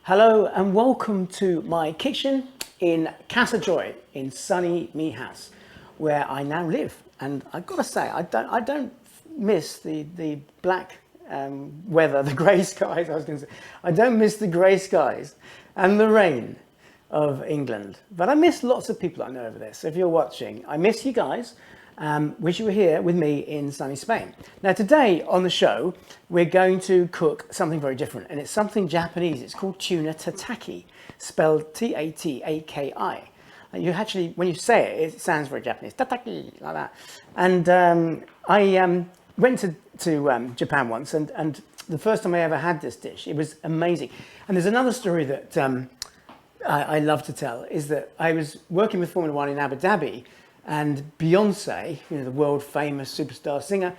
Hello and welcome to my kitchen in Casa Joy in sunny Mijas, where I now live. And I've got to say, I don't miss the black weather, the grey skies. I don't miss the grey skies and the rain of England, but I miss lots of people I know over there. So if you're watching, I miss you guys. Wish you were here with me in sunny Spain. Now today on the show, we're going to cook something very different, and it's something Japanese. It's called Tuna Tataki, spelled T-A-T-A-K-I. You actually, when you say it, it sounds very Japanese, tataki, like that. And I went to Japan once, and the first time I ever had this dish, it was amazing. And there's another story that I love to tell, is that I was working with Formula One in Abu Dhabi, and Beyonce, you know, the world famous superstar singer,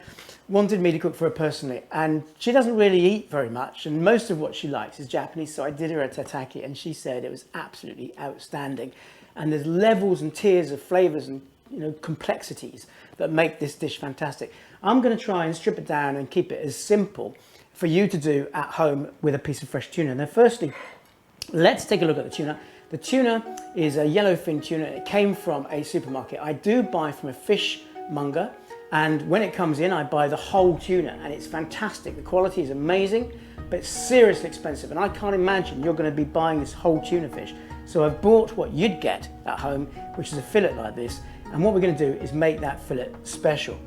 wanted me to cook for her personally. And she doesn't really eat very much, and most of what she likes is Japanese. So I did her a tataki, and she said it was absolutely outstanding. And there's levels and tiers of flavors and, you know, complexities that make this dish fantastic. I'm going to try and strip it down and keep it as simple for you to do at home with a piece of fresh tuna. Now, firstly, let's take a look at the tuna. The tuna is a yellowfin tuna. It came from a supermarket. I do buy from a fishmonger, and when it comes in, I buy the whole tuna, and it's fantastic. The quality is amazing, but it's seriously expensive, and I can't imagine you're going to be buying this whole tuna fish. So I've bought what you'd get at home, which is a fillet like this, and what we're going to do is make that fillet special.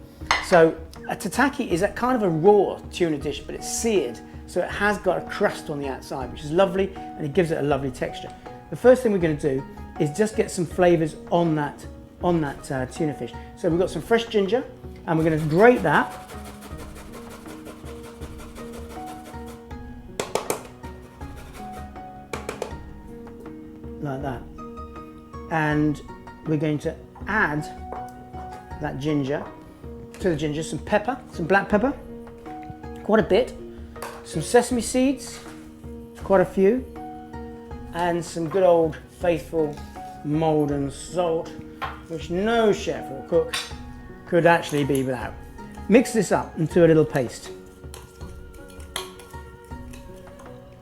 So a tataki is a kind of a raw tuna dish, but it's seared, so it has got a crust on the outside, which is lovely, and it gives it a lovely texture. The first thing we're going to do is just get some flavors on that tuna fish. So we've got some fresh ginger, and we're going to grate that. Like that. And we're going to add that ginger to the ginger, some pepper, some black pepper, quite a bit, some sesame seeds, quite a few, and some good old faithful Maldon salt, which no chef or cook could actually be without. Mix this up into a little paste.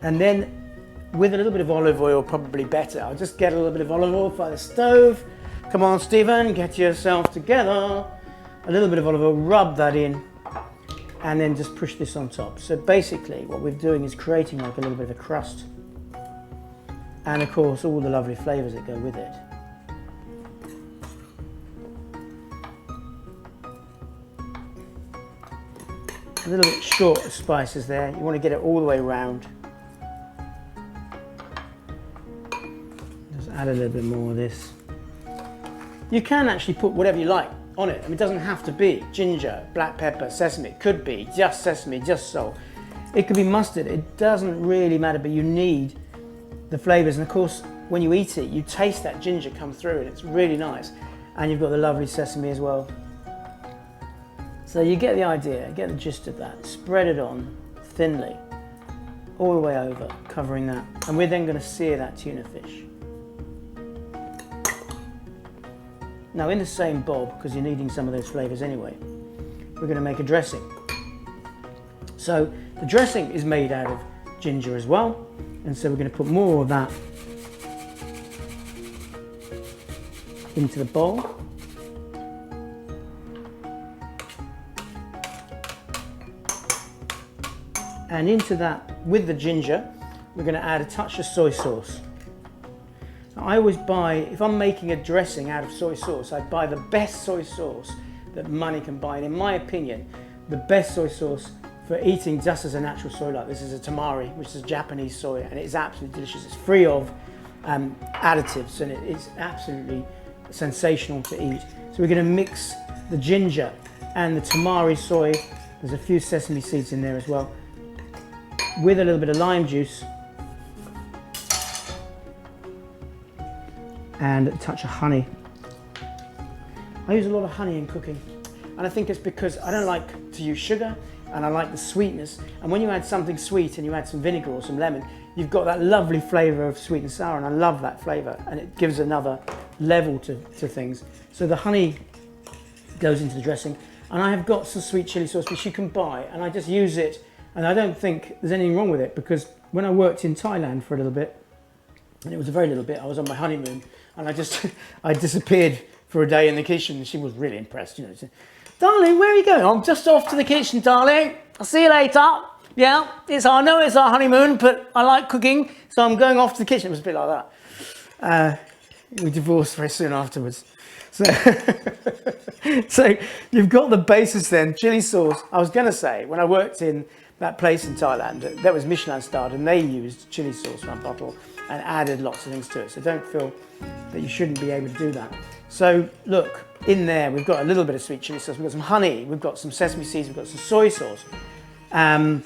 And then with a little bit of olive oil, probably better. I'll just get a little bit of olive oil by the stove. Come on, Stephen, get yourself together. A little bit of olive oil, rub that in, and then just push this on top. So basically what we're doing is creating like a little bit of a crust. And of course, all the lovely flavors that go with it. A little bit short of spices there. You want to get it all the way around. Just add a little bit more of this. You can actually put whatever you like on it. I mean, it doesn't have to be ginger, black pepper, sesame. It could be just sesame, just salt. It could be mustard. It doesn't really matter, but you need the flavors. And of course, when you eat it, you taste that ginger come through, and it's really nice. And you've got the lovely sesame as well. So you get the idea, get the gist of that. Spread it on thinly, all the way over, covering that. And we're then going to sear that tuna fish. Now in the same bowl, because you're needing some of those flavors anyway, we're going to make a dressing. So the dressing is made out of ginger as well. And so we're going to put more of that into the bowl. And into that, with the ginger, we're going to add a touch of soy sauce. Now, I always buy, if I'm making a dressing out of soy sauce, I buy the best soy sauce that money can buy. And in my opinion, the best soy sauce for eating just as a natural soy like this is a tamari, which is a Japanese soy, and it's absolutely delicious. It's free of additives, and it's absolutely sensational to eat. So we're going to mix the ginger and the tamari soy. There's a few sesame seeds in there as well, with a little bit of lime juice and a touch of honey. I use a lot of honey in cooking, and I think it's because I don't like to use sugar, and I like the sweetness. And when you add something sweet and you add some vinegar or some lemon, you've got that lovely flavour of sweet and sour, and I love that flavour, and it gives another level to things. So the honey goes into the dressing, and I have got some sweet chilli sauce which you can buy, and I just use it, and I don't think there's anything wrong with it because when I worked in Thailand for a little bit, and it was a very little bit, I was on my honeymoon, and I disappeared for a day in the kitchen. She was really impressed, you know. She said, "Darling, where are you going?" "I'm just off to the kitchen, darling. I'll see you later. Yeah, I know it's our honeymoon, but I like cooking, so I'm going off to the kitchen." It was a bit like that. We divorced very soon afterwards. So, so you've got the basis then, chili sauce. I was going to say, when I worked in that place in Thailand, that was Michelin starred, and they used chili sauce from a bottle and added lots of things to it. So don't feel that you shouldn't be able to do that. So look, in there we've got a little bit of sweet chili sauce, we've got some honey, we've got some sesame seeds, we've got some soy sauce, and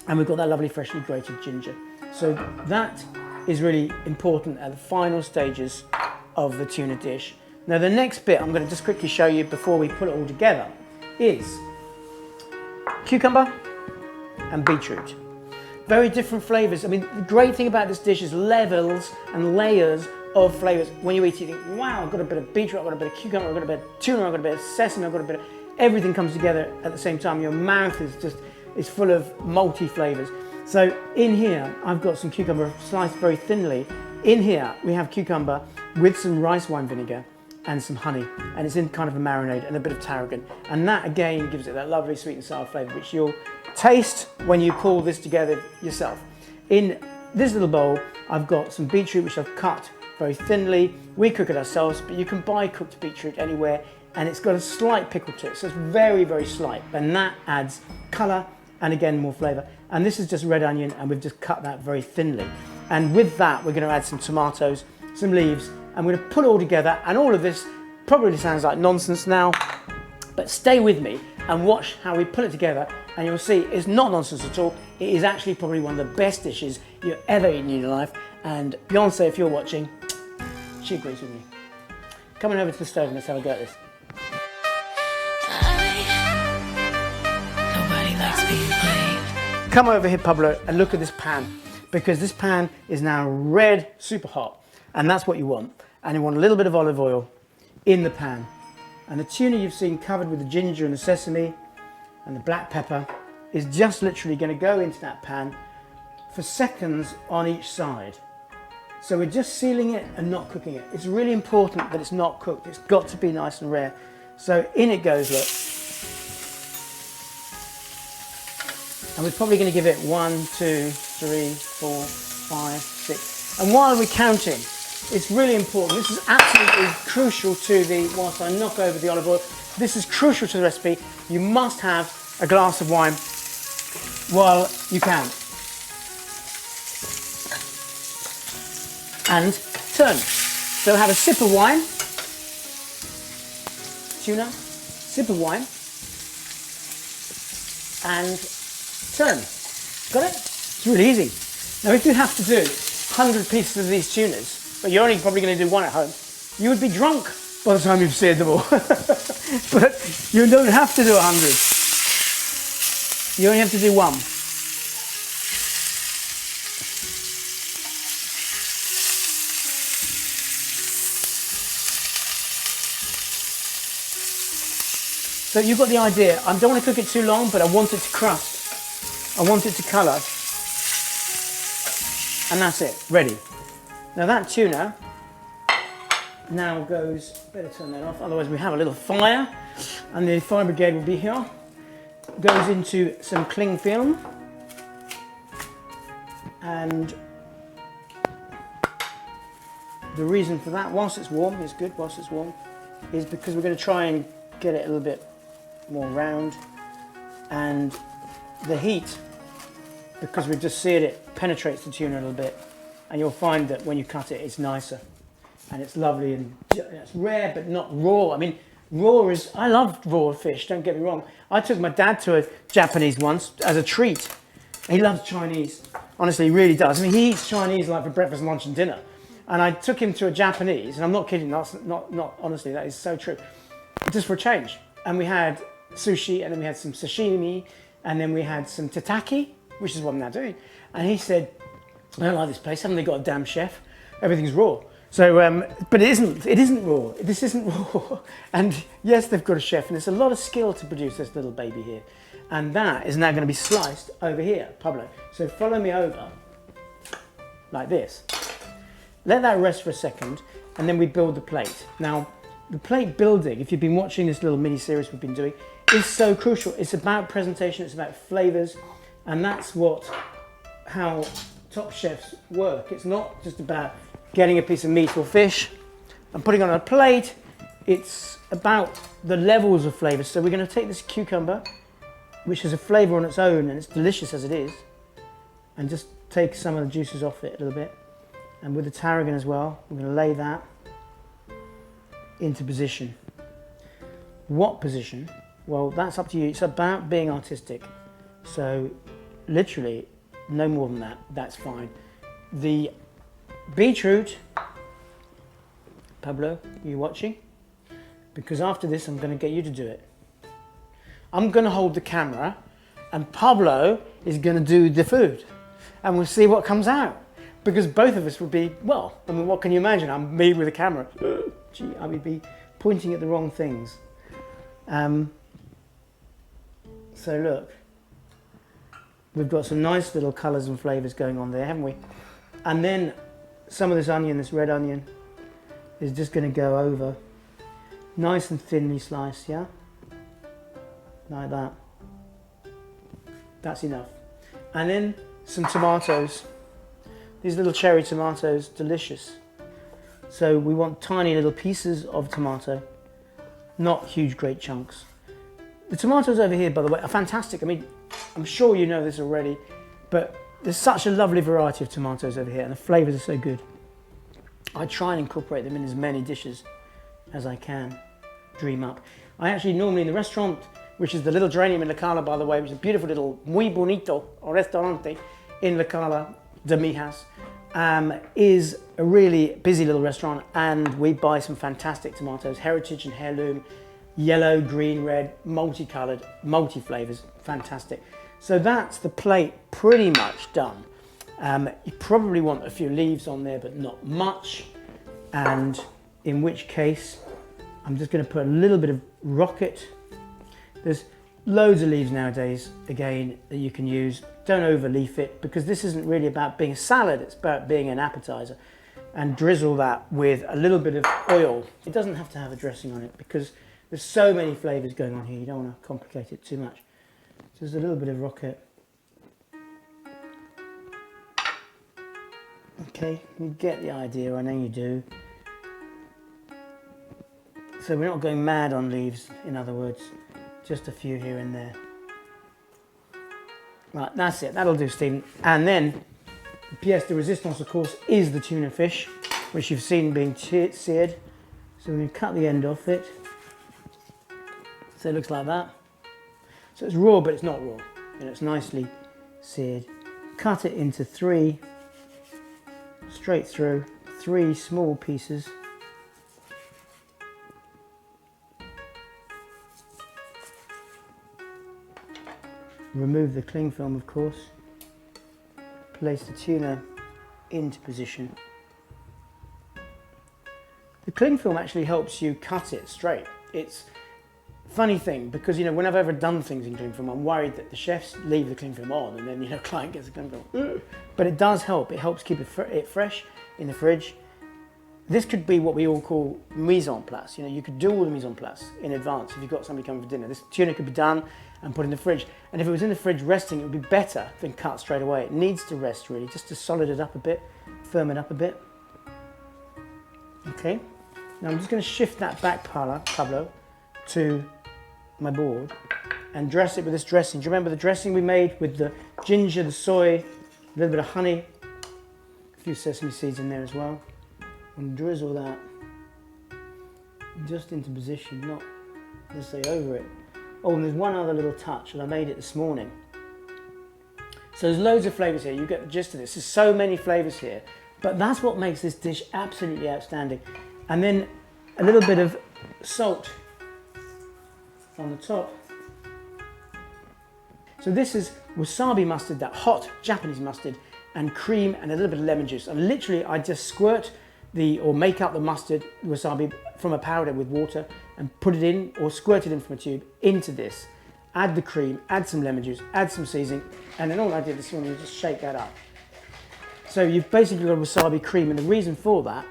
we've got that lovely freshly grated ginger. So that is really important at the final stages of the tuna dish. Now the next bit I'm going to just quickly show you before we put it all together is cucumber and beetroot. Very different flavours. I mean, the great thing about this dish is levels and layers of flavours. When you eat it, you think, wow, I've got a bit of beetroot, I've got a bit of cucumber, I've got a bit of tuna, I've got a bit of sesame, I've got a bit of... Everything comes together at the same time. Your mouth is full of multi-flavours. So in here, I've got some cucumber sliced very thinly. In here, we have cucumber with some rice wine vinegar and some honey, and it's in kind of a marinade and a bit of tarragon. And that again gives it that lovely sweet and sour flavour, which you'll taste when you pull this together yourself. In this little bowl, I've got some beetroot, which I've cut very thinly. We cook it ourselves, but you can buy cooked beetroot anywhere, and it's got a slight pickle to it, so it's very, very slight, and that adds colour and again more flavour. And this is just red onion, and we've just cut that very thinly. And with that, we're going to add some tomatoes, some leaves, and we're going to put it all together. And all of this probably sounds like nonsense now, but stay with me and watch how we put it together, and you'll see it's not nonsense at all. It is actually probably one of the best dishes you've ever eaten in your life. And Beyonce, if you're watching, she agrees with me. Come on over to the stove and let's have a go at this. Nobody likes being played. Come over here, Pablo, and look at this pan, because this pan is now red, super hot, and that's what you want. And you want a little bit of olive oil in the pan. And the tuna you've seen covered with the ginger and the sesame and the black pepper is just literally going to go into that pan for seconds on each side. So we're just sealing it and not cooking it. It's really important that it's not cooked. It's got to be nice and rare. So in it goes, look. And we're probably going to give it 1, 2, 3, 4, 5, 6. And while we're counting, it's really important. This is absolutely crucial to the, whilst I knock over the olive oil, this is crucial to the recipe. You must have a glass of wine while you can. And turn. So have a sip of wine. Tuna, sip of wine. And turn. Got it? It's really easy. Now if you have to do 100 pieces of these tunas, but you're only probably going to do one at home, you would be drunk by the time you've seared them all. But you don't have to do 100. You only have to do one. So you've got the idea. I don't want to cook it too long, but I want it to crust. I want it to colour. And that's it, ready. Now that tuna now goes, better turn that off, otherwise we have a little fire, and the fire brigade will be here. Goes into some cling film, and the reason for that, whilst it's warm, is good whilst it's warm, is because we're going to try and get it a little bit more round, and the heat, because we've just seared it, penetrates the tuna a little bit. And you'll find that when you cut it, it's nicer and it's lovely and it's rare, but not raw. I mean, raw is, I love raw fish, don't get me wrong. I took my dad to a Japanese once as a treat. He loves Chinese. Honestly, he really does. I mean, he eats Chinese like for breakfast, lunch and dinner. And I took him to a Japanese, and I'm not kidding, that's not honestly, that is so true. Just for a change. And we had sushi, and then we had some sashimi, and then we had some tataki, which is what I'm now doing. And he said, I don't like this place, haven't they got a damn chef? Everything's raw. So, but it isn't raw. This isn't raw. And yes, they've got a chef, and it's a lot of skill to produce this little baby here. And that is now going to be sliced over here, Pablo. So follow me over, like this. Let that rest for a second, and then we build the plate. Now, the plate building, if you've been watching this little mini series we've been doing, is so crucial. It's about presentation, it's about flavors, and that's how top chefs work. It's not just about getting a piece of meat or fish and putting it on a plate. It's about the levels of flavors. So we're going to take this cucumber, which has a flavor on its own, and it's delicious as it is, and just take some of the juices off it a little bit. And with the tarragon as well, we're going to lay that into position. What position? Well, that's up to you. It's about being artistic. So literally, no more than that. That's fine. The beetroot, Pablo, are you watching? Because after this, I'm going to get you to do it. I'm going to hold the camera, and Pablo is going to do the food, and we'll see what comes out. Because both of us would be, well, I mean, what can you imagine? I'm me with a camera. Gee, I would be pointing at the wrong things. So look, we've got some nice little colours and flavours going on there, haven't we? And then some of this onion, this red onion, is just going to go over, nice and thinly sliced, yeah? Like that. That's enough. And then some tomatoes. These little cherry tomatoes, delicious. So we want tiny little pieces of tomato, not huge, great chunks. The tomatoes over here, by the way, are fantastic. I mean, I'm sure you know this already, but there's such a lovely variety of tomatoes over here, and the flavours are so good. I try and incorporate them in as many dishes as I can dream up. I actually normally in the restaurant, which is the Little Geranium in La Cala, by the way, which is a beautiful little muy bonito restaurante in La Cala de Mijas, is a really busy little restaurant, and we buy some fantastic tomatoes, heritage and heirloom, yellow, green, red, multicolored, multi-flavors, fantastic. So that's the plate pretty much done. You probably want a few leaves on there, but not much, and in which case I'm just going to put a little bit of rocket. There's loads of leaves nowadays, again, that you can use. Don't overleaf it, because this isn't really about being a salad, it's about being an appetizer. And drizzle that with a little bit of oil. It doesn't have to have a dressing on it, because there's so many flavors going on here, you don't want to complicate it too much. Just a little bit of rocket. Okay, you get the idea, I know you do. So we're not going mad on leaves, in other words, just a few here and there. Right, that's it, that'll do, Stephen. And then, the pièce de résistance, of course, is the tuna fish, which you've seen being seared. So we're going to cut the end off it. So it looks like that. So it's raw, but it's not raw. You know, it's nicely seared. Cut it into three, straight through, 3 small pieces. Remove the cling film, of course. Place the tuna into position. The cling film actually helps you cut it straight. It's a funny thing, because, you know, when I've ever done things in cling film, I'm worried that the chefs leave the cling film on, and then, you know, client gets the cling film. But it does help. It helps keep it fresh in the fridge. This could be what we all call mise en place. You know, you could do all the mise en place in advance if you've got somebody coming for dinner. This tuna could be done and put in the fridge. And if it was in the fridge resting, it would be better than cut straight away. It needs to rest, really, just to solid it up a bit, firm it up a bit. Okay, now I'm just going to shift that back, Pablo, to my board and dress it with this dressing. Do you remember the dressing we made with the ginger, the soy, a little bit of honey, a few sesame seeds in there as well? And drizzle that just into position, not, let's say, over it. Oh, and there's one other little touch, and I made it this morning. So there's loads of flavours here, you get the gist of this. There's so many flavours here, but that's what makes this dish absolutely outstanding. And then a little bit of salt on the top. So this is wasabi mustard, that hot Japanese mustard, and cream and a little bit of lemon juice. And literally I just squirt or make up the mustard wasabi from a powder with water and put it in, or squirt it in from a tube into this. add the cream, add some lemon juice, add some seasoning, and then all I did this morning was just shake that up. So you've basically got a wasabi cream, and the reason for that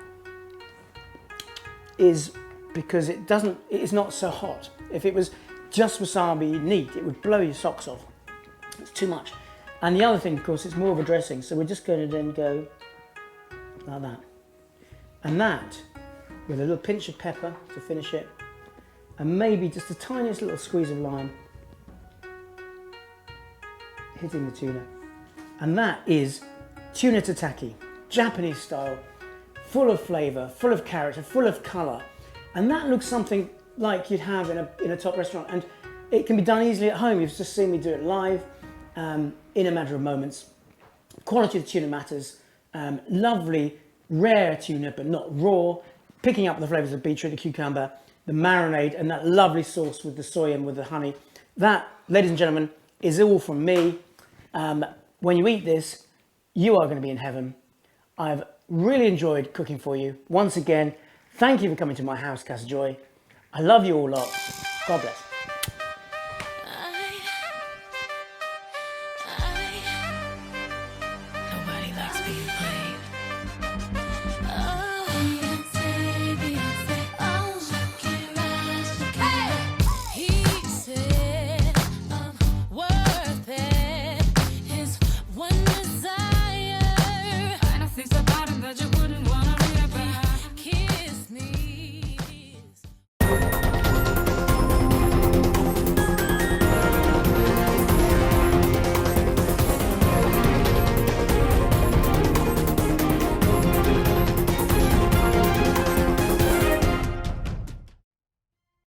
is because it's not so hot. If it was just wasabi neat, it would blow your socks off. It's too much. And the other thing, of course, it's more of a dressing, so we're just going to then go like that. And that, with a little pinch of pepper to finish it, and maybe just the tiniest little squeeze of lime, hitting the tuna. And that is Tuna Tataki, Japanese style, full of flavour, full of character, full of colour. And that looks something like you'd have in a top restaurant. And it can be done easily at home. You've just seen me do it live in a matter of moments. Quality of the tuna matters. Lovely, rare tuna, but not raw. Picking up the flavours of beetroot, the cucumber, the marinade, and that lovely sauce with the soy and with the honey. That, ladies and gentlemen, is all from me. When you eat this, you are going to be in heaven. I've really enjoyed cooking for you. Once again, thank you for coming to my house, Casa Joy. I love you all lot. God bless.